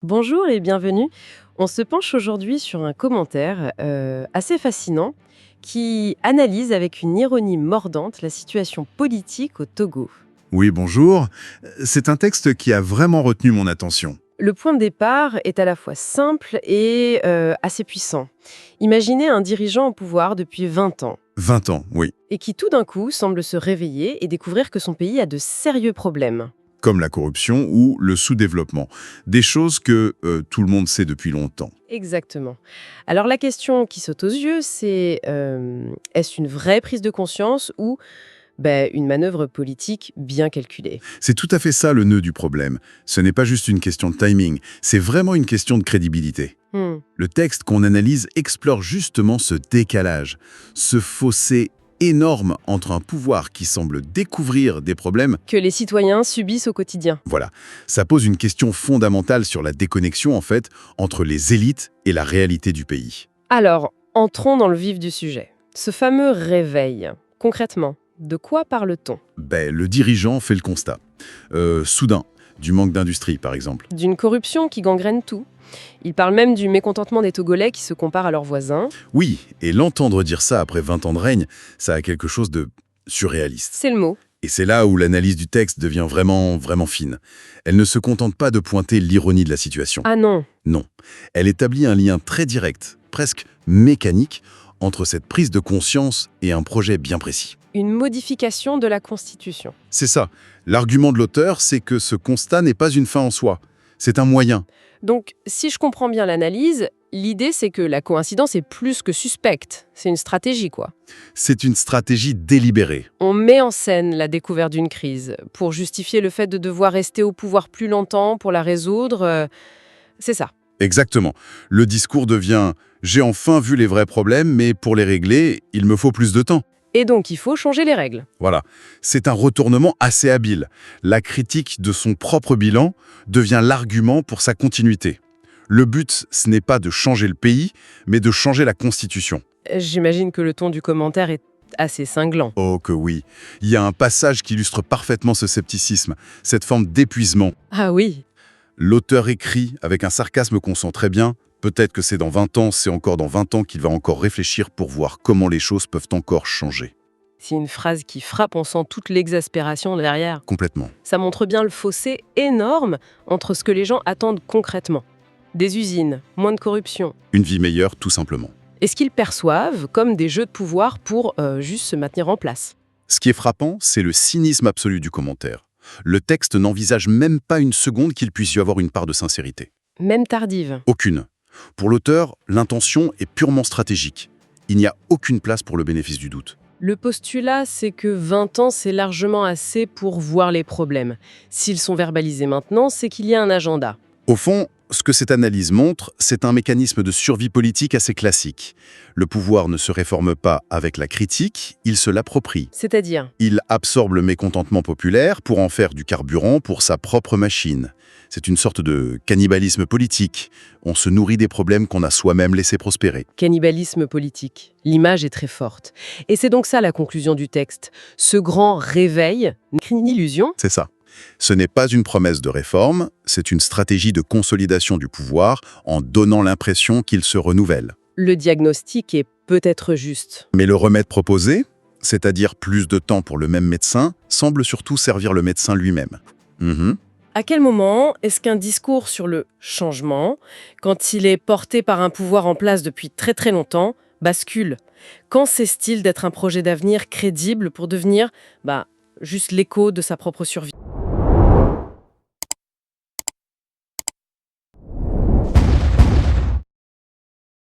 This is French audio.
Bonjour et bienvenue. On se penche aujourd'hui sur un commentaire assez fascinant qui analyse avec une ironie mordante la situation politique au Togo. Oui, bonjour. C'est un texte qui a vraiment retenu mon attention. Le point de départ est à la fois simple et assez puissant. Imaginez un dirigeant au pouvoir depuis 20 ans 20 ans, oui. et qui tout d'un coup semble se réveiller et découvrir que son pays a de sérieux problèmes. Comme la corruption ou le sous-développement. Des choses que tout le monde sait depuis longtemps. Exactement. Alors la question qui saute aux yeux, c'est est-ce une vraie prise de conscience ou une manœuvre politique bien calculée? C'est tout à fait ça le nœud du problème. Ce n'est pas juste une question de timing, c'est vraiment une question de crédibilité. Hmm. Le texte qu'on analyse explore justement ce décalage, ce fossé énorme entre un pouvoir qui semble découvrir des problèmes. Que les citoyens subissent au quotidien. Voilà, ça pose une question fondamentale sur la déconnexion en fait entre les élites et la réalité du pays. Alors, entrons dans le vif du sujet. Ce fameux réveil, concrètement, de quoi parle-t-on? Le dirigeant fait le constat. Soudain, du manque d'industrie par exemple. D'une corruption qui gangrène tout. Il parle même du mécontentement des Togolais qui se comparent à leurs voisins. Oui, et l'entendre dire ça après 20 ans de règne, ça a quelque chose de surréaliste. C'est le mot. Et c'est là où l'analyse du texte devient vraiment, vraiment fine. Elle ne se contente pas de pointer l'ironie de la situation. Ah non. Non, elle établit un lien très direct, presque mécanique, entre cette prise de conscience et un projet bien précis. Une modification de la Constitution. C'est ça. L'argument de l'auteur, c'est que ce constat n'est pas une fin en soi. C'est un moyen. Donc, si je comprends bien l'analyse, l'idée c'est que la coïncidence est plus que suspecte. C'est une stratégie, quoi. C'est une stratégie délibérée. On met en scène la découverte d'une crise pour justifier le fait de devoir rester au pouvoir plus longtemps pour la résoudre. C'est ça. Exactement. Le discours devient « j'ai enfin vu les vrais problèmes, mais pour les régler, il me faut plus de temps ». Et donc, il faut changer les règles. Voilà. C'est un retournement assez habile. La critique de son propre bilan devient l'argument pour sa continuité. Le but, ce n'est pas de changer le pays, mais de changer la Constitution. J'imagine que le ton du commentaire est assez cinglant. Oh que oui. Il y a un passage qui illustre parfaitement ce scepticisme, cette forme d'épuisement. Ah oui. L'auteur écrit, avec un sarcasme qu'on sent très bien, peut-être que c'est dans 20 ans, c'est encore dans 20 ans qu'il va encore réfléchir pour voir comment les choses peuvent encore changer. C'est une phrase qui frappe, on sent toute l'exaspération derrière. Complètement. Ça montre bien le fossé énorme entre ce que les gens attendent concrètement. Des usines, moins de corruption. Une vie meilleure, tout simplement. Et ce qu'ils perçoivent comme des jeux de pouvoir pour juste se maintenir en place. Ce qui est frappant, c'est le cynisme absolu du commentaire. Le texte n'envisage même pas une seconde qu'il puisse y avoir une part de sincérité. Même tardive. Aucune. Pour l'auteur, l'intention est purement stratégique. Il n'y a aucune place pour le bénéfice du doute. Le postulat, c'est que 20 ans, c'est largement assez pour voir les problèmes. S'ils sont verbalisés maintenant, c'est qu'il y a un agenda. Au fond, ce que cette analyse montre, c'est un mécanisme de survie politique assez classique. Le pouvoir ne se réforme pas avec la critique, il se l'approprie. C'est-à-dire, Il absorbe le mécontentement populaire pour en faire du carburant pour sa propre machine. C'est une sorte de cannibalisme politique. On se nourrit des problèmes qu'on a soi-même laissés prospérer. cannibalisme politique. L'image est très forte. Et c'est donc ça la conclusion du texte. Ce grand réveil n'est qu'une illusion. C'est ça. Ce n'est pas une promesse de réforme, c'est une stratégie de consolidation du pouvoir en donnant l'impression qu'il se renouvelle. Le diagnostic est peut-être juste. Mais le remède proposé, c'est-à-dire plus de temps pour le même médecin, semble surtout servir le médecin lui-même. À quel moment est-ce qu'un discours sur le changement, quand il est porté par un pouvoir en place depuis très très longtemps, bascule? Quand cesse-t-il d'être un projet d'avenir crédible pour devenir juste l'écho de sa propre survie?